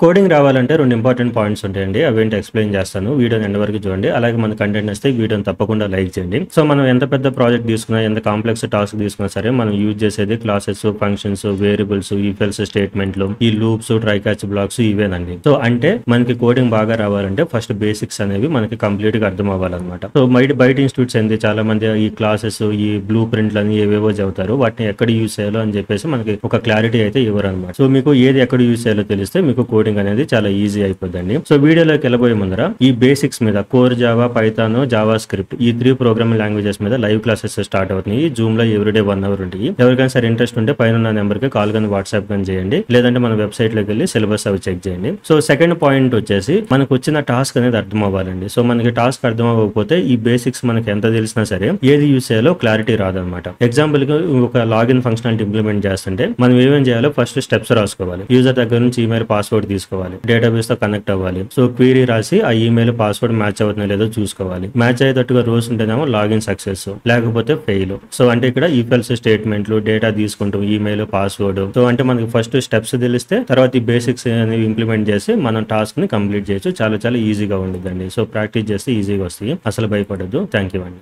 Coding రావాలంటే 2 important points ఉంటాయండి. అవేంటో ఎక్స్‌ప్లెయిన్ చేస్తాను. వీడియోని ఎండ్ వరకు చూడండి. అలాగే మన కంటెంట్ నచ్చితే వీడియోని తప్పకుండా లైక్ చేయండి. సో, మనం ఎంత పెద్ద ప్రాజెక్ట్ తీసుకున్నా, ఎంత కాంప్లెక్స్ టాస్క్ తీసుకున్నా సరే, మనం యూజ్ చేసేది classes, functions, variables, if else స్టేట్మెంట్లు, ఈ లూప్స్, ట్రై క్యాచ్ బ్లాక్స్ ఇవేనండి. సో, అంటే మనకి కోడింగ్ బాగా రావాలంటే ఫస్ట్ బేసిక్స్ అనేవి మనకి కంప్లీట్‌గా అర్థం అవ్వాలన్నమాట. సో, బయట ఇన్‌స్టిట్యూట్స్ ఏంది చాలా మంది ఈ క్లాసెస్, ఈ బ్లూ ప్రింట్‌లని ఏవేవో చెబుతారు. వాటిని ఎక్కడ యూజ్ చేయాలో అని చెప్పేసి మనకి ఒక క్లారిటీ అయితే ఇవ్వరన్నమాట. సో, మీకు ఏది ఎక్కడ యూజ్ చేయాలో తెలిస్తే మీకు కోడింగ్ అనేది చాలా ఈజీ అయిపోద్దండి. సో, వీడియోలోకి వెళ్ళబోయే ముందర ఈ బేసిక్స్ మీద core Java, Python, Java script ఈ 3 ప్రోగ్రామింగ్ లాంగ్వేజెస్ మీద లైవ్ క్లాసెస్ స్టార్ట్ అవుతున్నాయి. జూమ్ లో ఎవ్రీడే 1 అవర్ ఉంటాయి. ఎవరికైనా సరే ఇంట్రెస్ట్ ఉంటే పైన ఉన్న నెంబర్ కి కాల్ కానీ వాట్సాప్ కానీ చేయండి. లేదంటే మన వెబ్సైట్ లోకి వెళ్ళి సిలబస్ అవి చెక్ చేయండి. సో, సెకండ్ పాయింట్ వచ్చేసి మనకు వచ్చిన టాస్క్ అనేది అర్థం అవ్వాలండి. సో, మనకి టాస్క్ అర్థం అవ్వకపోతే ఈ బేసిక్స్ మనకి ఎంత తెలిసినా సరే ఏది యూజ్ చేయాలో క్లారిటీ రాదనమాట. ఎగ్జాంపుల్ కి ఒక లాగిన్ ఫంక్షనాలిటీ ఇంప్లిమెంట్ చేస్తుంటే మనం ఏమేం చేయాలో ఫస్ట్ స్టెప్స్ రాసుకోవాలి. యూజర్ దగ్గర నుంచి ఈమెయిల్ పాస్వర్డ్ తీసుకోవాలి. డేటాబేస్ తో కనెక్ట్ అవ్వాలి. సో, క్వీరీ రాసి ఆ ఈమెయిల్ పాస్వర్డ్ మ్యాచ్ అవుతుందో లేదో చూసుకోవాలి. మ్యాచ్ అయ్యేటట్టుగా రోల్స్ ఉంటేనేమో లాగిన్ సక్సెస్, లేకపోతే ఫెయిల్. సో, అంటే ఇక్కడ ఇఫ్ ఎల్స్ స్టేట్మెంట్లు, డేటా తీసుకుంటాం, ఈమెయిల్, పాస్వర్డ్. సో, అంటే మనకి ఫస్ట్ స్టెప్స్ తెలిస్తే తర్వాత ఈ బేసిక్స్ అనేవి ఇంప్లిమెంట్ చేసి మనం టాస్క్ ని కంప్లీట్ చేయొచ్చు. చాలా ఈజీగా ఉంటుందండి. సో, ప్రాక్టీస్ చేస్తే ఈజీగా వస్తాయి. అసలు భయపడద్దు. థ్యాంక్ యూ అండి.